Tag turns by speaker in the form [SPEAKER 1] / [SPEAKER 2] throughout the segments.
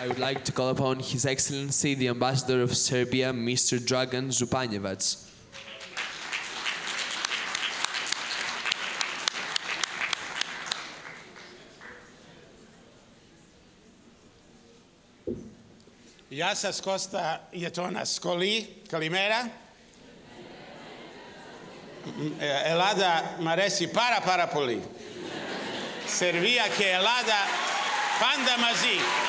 [SPEAKER 1] I would like to call upon His Excellency, the Ambassador of Serbia, Mr. Dragan Zupanjevac.
[SPEAKER 2] Γεια σας, Κώστα Γετώνας. Σχολή, καλημέρα. Ελλάδα μ' αρέσει πάρα πολύ. Σερβία και Ελλάδα πάντα μαζί.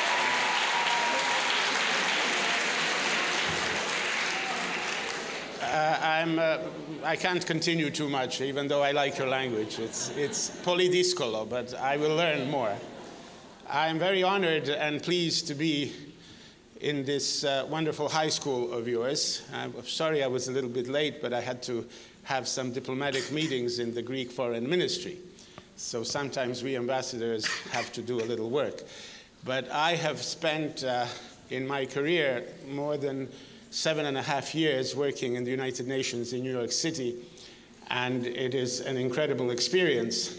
[SPEAKER 2] I can't continue too much, even though I like your language. It's polydiscolo, but I will learn more. I'm very honored and pleased to be in this wonderful high school of yours. I'm sorry I was a little bit late, but I had to have some diplomatic meetings in the Greek Foreign Ministry. So sometimes we ambassadors have to do a little work. But I have spent in my career more than 7.5 years working in the United Nations in New York City, and it is an incredible experience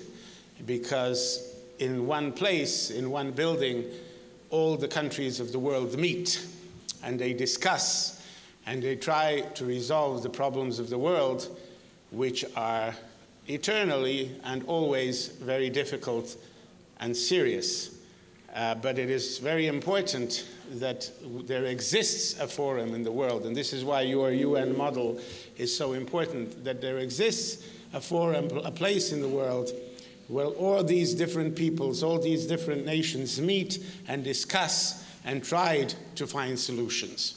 [SPEAKER 2] because in one place, in one building, all the countries of the world meet and they discuss and they try to resolve the problems of the world, which are eternally and always very difficult and serious. But it is very important that there exists a forum in the world, and this is why your UN model is so important, that there exists a forum, a place in the world where all these different peoples, all these different nations meet and discuss and try to find solutions.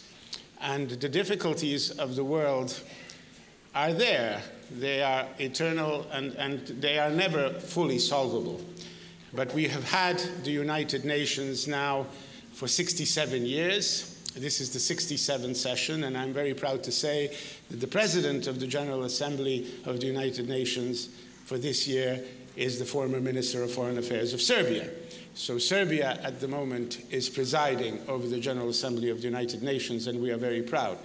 [SPEAKER 2] And the difficulties of the world are there. They are eternal and they are never fully solvable. But we have had the United Nations now for 67 years. This is the 67th session, and I'm very proud to say that the President of the General Assembly of the United Nations for this year is the former Minister of Foreign Affairs of Serbia. So Serbia at the moment is presiding over the General Assembly of the United Nations, and we are very proud.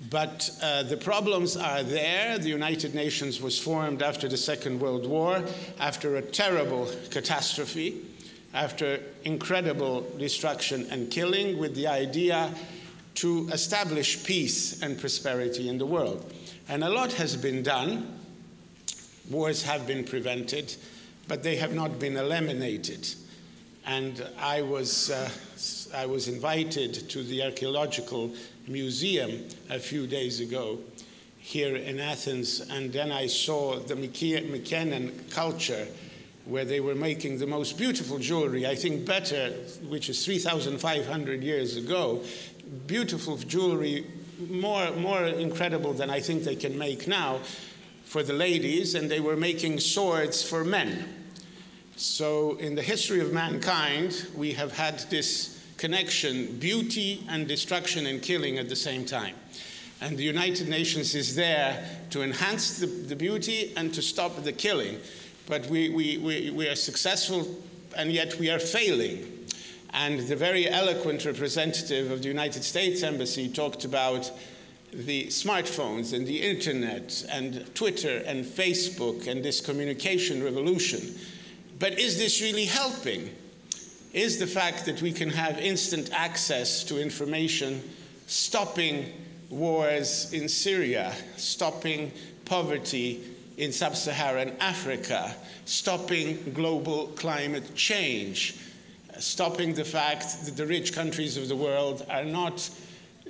[SPEAKER 2] But the problems are there. The United Nations was formed after the Second World War, after a terrible catastrophe, after incredible destruction and killing, with the idea to establish peace and prosperity in the world. And a lot has been done. Wars have been prevented, but they have not been eliminated. And I was invited to the Archaeological Museum a few days ago here in Athens, and then I saw the Mykenan culture, where they were making the most beautiful jewelry, I think better, which is 3,500 years ago, beautiful jewelry, more incredible than I think they can make now, for the ladies, and they were making swords for men. So in the history of mankind, we have had this connection, beauty and destruction and killing at the same time. And the United Nations is there to enhance the beauty and to stop the killing. But we are successful, and yet we are failing. And the very eloquent representative of the United States Embassy talked about the smartphones and the internet and Twitter and Facebook and this communication revolution. But is this really helping? Is the fact that we can have instant access to information stopping wars in Syria, stopping poverty in sub-Saharan Africa, stopping global climate change, stopping the fact that the rich countries of the world are not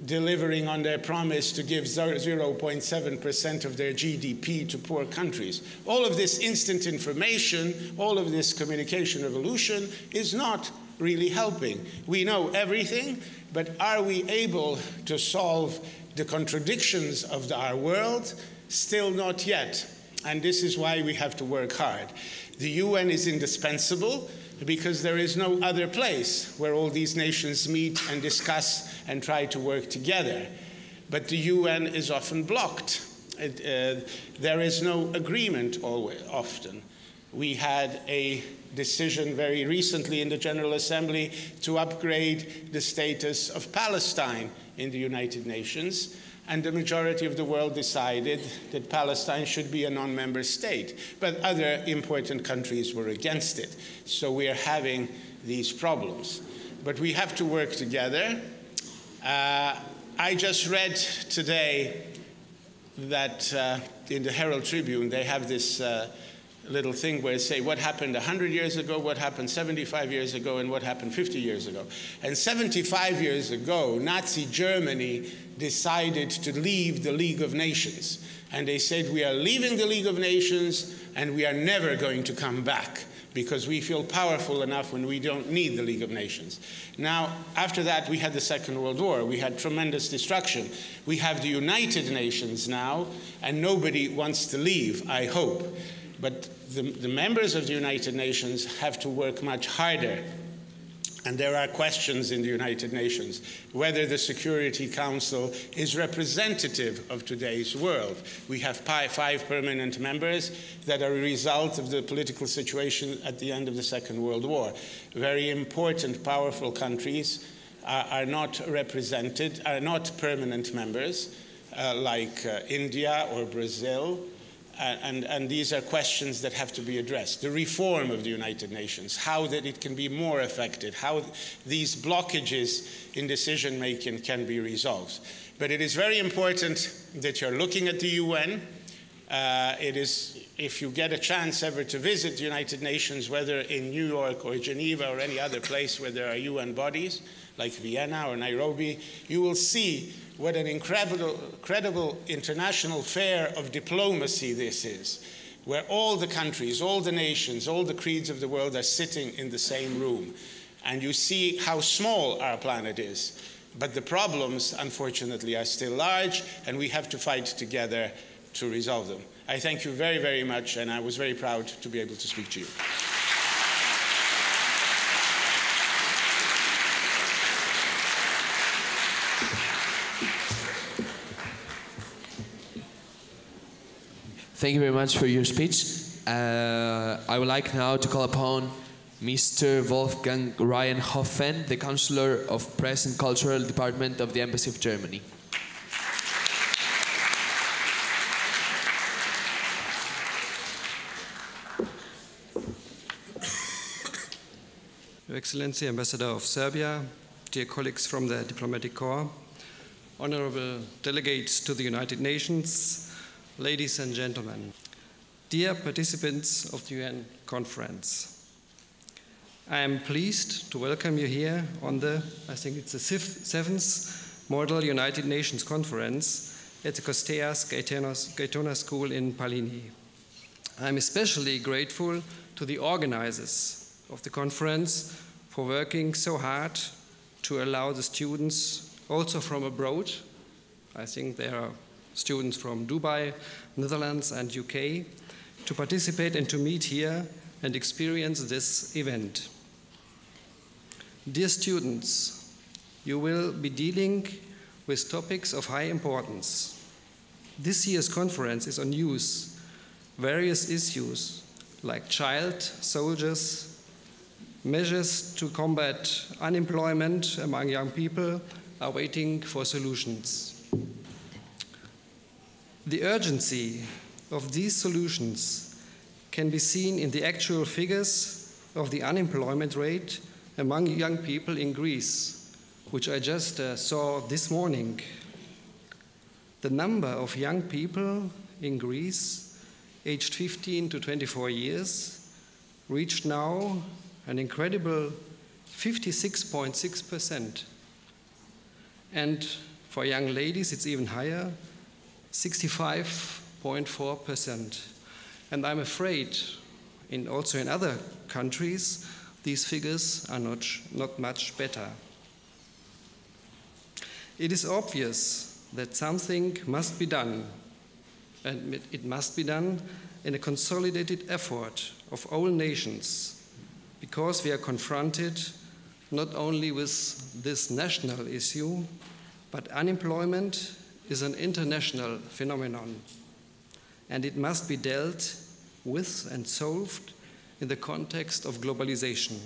[SPEAKER 2] delivering on their promise to give 0.7% of their GDP to poor countries. All of this instant information, all of this communication revolution is not really helping. We know everything, but are we able to solve the contradictions of our world? Still not yet. And this is why we have to work hard. The UN is indispensable because there is no other place where all these nations meet and discuss and try to work together. But the UN is often blocked. There is no agreement often. We had a decision very recently in the General Assembly to upgrade the status of Palestine in the United Nations, and the majority of the world decided that Palestine should be a non-member state. But other important countries were against it. So we are having these problems. but we have to work together. I just read today that in the Herald Tribune they have this little thing where they say what happened 100 years ago, what happened 75 years ago, and what happened 50 years ago. And 75 years ago, Nazi Germany decided to leave the League of Nations. And they said, we are leaving the League of Nations and we are never going to come back because we feel powerful enough when we don't need the League of Nations. Now, after that, we had the Second World War. We had tremendous destruction. We have the United Nations now, and nobody wants to leave, I hope. But the members of the United Nations have to work much harder. And there are questions in the United Nations whether the Security Council is representative of today's world. We have 5 permanent members that are a result of the political situation at the end of the Second World War. Very important, powerful countries are not represented, are not permanent members, like India or Brazil. And these are questions that have to be addressed. The reform of the United Nations, how that it can be more effective, how these blockages in decision-making can be resolved. But it is very important that you're looking at the UN. It is, if you get a chance ever to visit the United Nations, whether in New York or Geneva or any other place where there are UN bodies, like Vienna or Nairobi, you will see what an incredible international fair of diplomacy this is, where all the countries, all the nations, all the creeds of the world are sitting in the same room. And you see how small our planet is. But the problems, unfortunately, are still large, and we have to fight together to resolve them. I thank you very, very much, and I was very proud to be able to speak to you.
[SPEAKER 1] Thank you very much for your speech. I would like now to call upon Mr. Wolfgang Reinhofen, the Counselor of Press and Cultural Department of the Embassy of Germany.
[SPEAKER 3] Your Excellency, Ambassador of Serbia, dear colleagues from the Diplomatic Corps, honorable delegates to the United Nations, ladies and gentlemen, dear participants of the UN conference, I am pleased to welcome you here on the, I think it's the 7th Model United Nations Conference at the Kosteas Gaetona School in Palini. I am especially grateful to the organizers of the conference for working so hard to allow the students also from abroad, I think there are students from Dubai, Netherlands, and UK, to participate and to meet here and experience this event. Dear students, you will be dealing with topics of high importance. This year's conference is on youth. Various issues like child soldiers, measures to combat unemployment among young people are waiting for solutions. The urgency of these solutions can be seen in the actual figures of the unemployment rate among young people in Greece, which I just saw this morning. The number of young people in Greece, aged 15 to 24 years, reached now an incredible 56.6%. And for young ladies, it's even higher, 65.4%. And I'm afraid, also in other countries, these figures are not much better. It is obvious that something must be done, and it must be done in a consolidated effort of all nations, because we are confronted not only with this national issue, but unemployment is an international phenomenon, and it must be dealt with and solved in the context of globalization.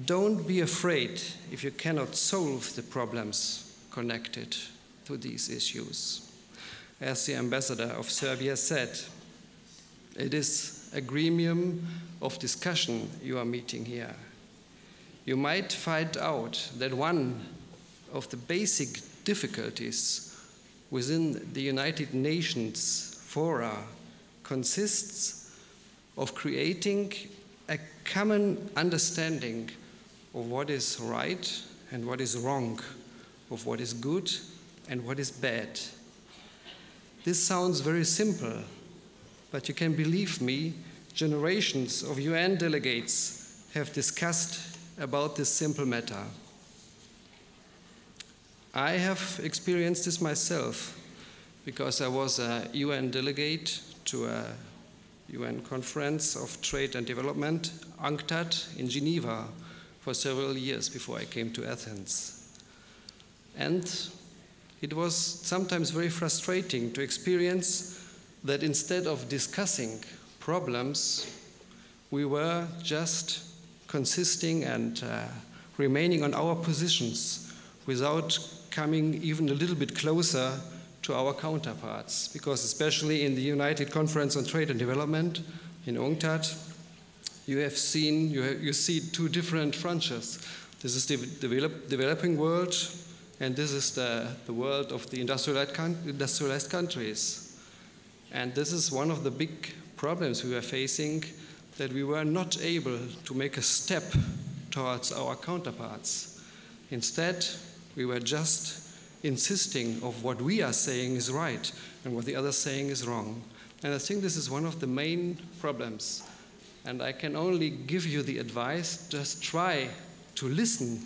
[SPEAKER 3] Don't be afraid if you cannot solve the problems connected to these issues. As the ambassador of Serbia said, it is a gremium of discussion you are meeting here. you might find out that one of the basic difficulties within the United Nations fora consists of creating a common understanding of what is right and what is wrong, of what is good and what is bad. This sounds very simple, but you can believe me, generations of UN delegates have discussed about this simple matter. I have experienced this myself because I was a UN delegate to a UN Conference of Trade and Development, UNCTAD, in Geneva for several years before I came to Athens. And it was sometimes very frustrating to experience that instead of discussing problems, we were just consisting and remaining on our positions without coming even a little bit closer to our counterparts. Because especially in the United Conference on Trade and Development in UNCTAD, you see two different frontiers. This is the developing world, and this is the world of the industrialized countries. And this is one of the big problems we were facing, that we were not able to make a step towards our counterparts. Instead, we were just insisting of what we are saying is right and what the other is saying is wrong. And I think this is one of the main problems. And I can only give you the advice, just try to listen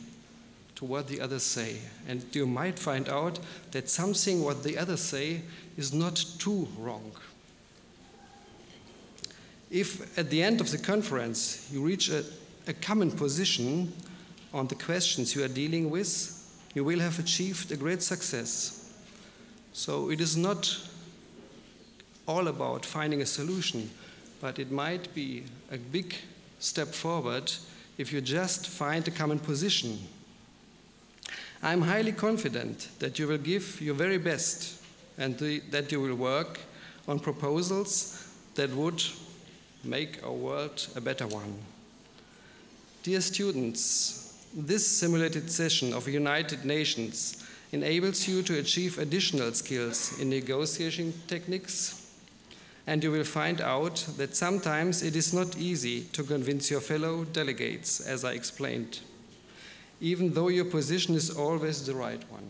[SPEAKER 3] to what the others say. And you might find out that something what the others say is not too wrong. If at the end of the conference you reach a common position on the questions you are dealing with, you will have achieved a great success. So it is not all about finding a solution, but it might be a big step forward if you just find a common position. I'm highly confident that you will give your very best and that you will work on proposals that would make our world a better one. Dear students, this simulated session of United Nations enables you to achieve additional skills in negotiation techniques, and you will find out that sometimes it is not easy to convince your fellow delegates, as I explained, even though your position is always the right one.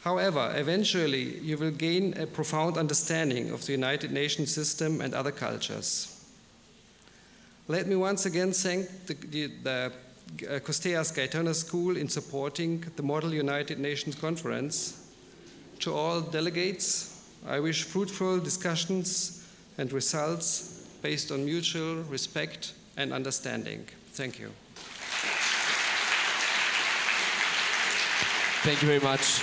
[SPEAKER 3] However, eventually you will gain a profound understanding of the United Nations system and other cultures. Let me once again thank the Kosteas Gaetano School in supporting the Model United Nations Conference. To all delegates, I wish fruitful discussions and results based on mutual respect and understanding. Thank you.
[SPEAKER 1] Thank you very much.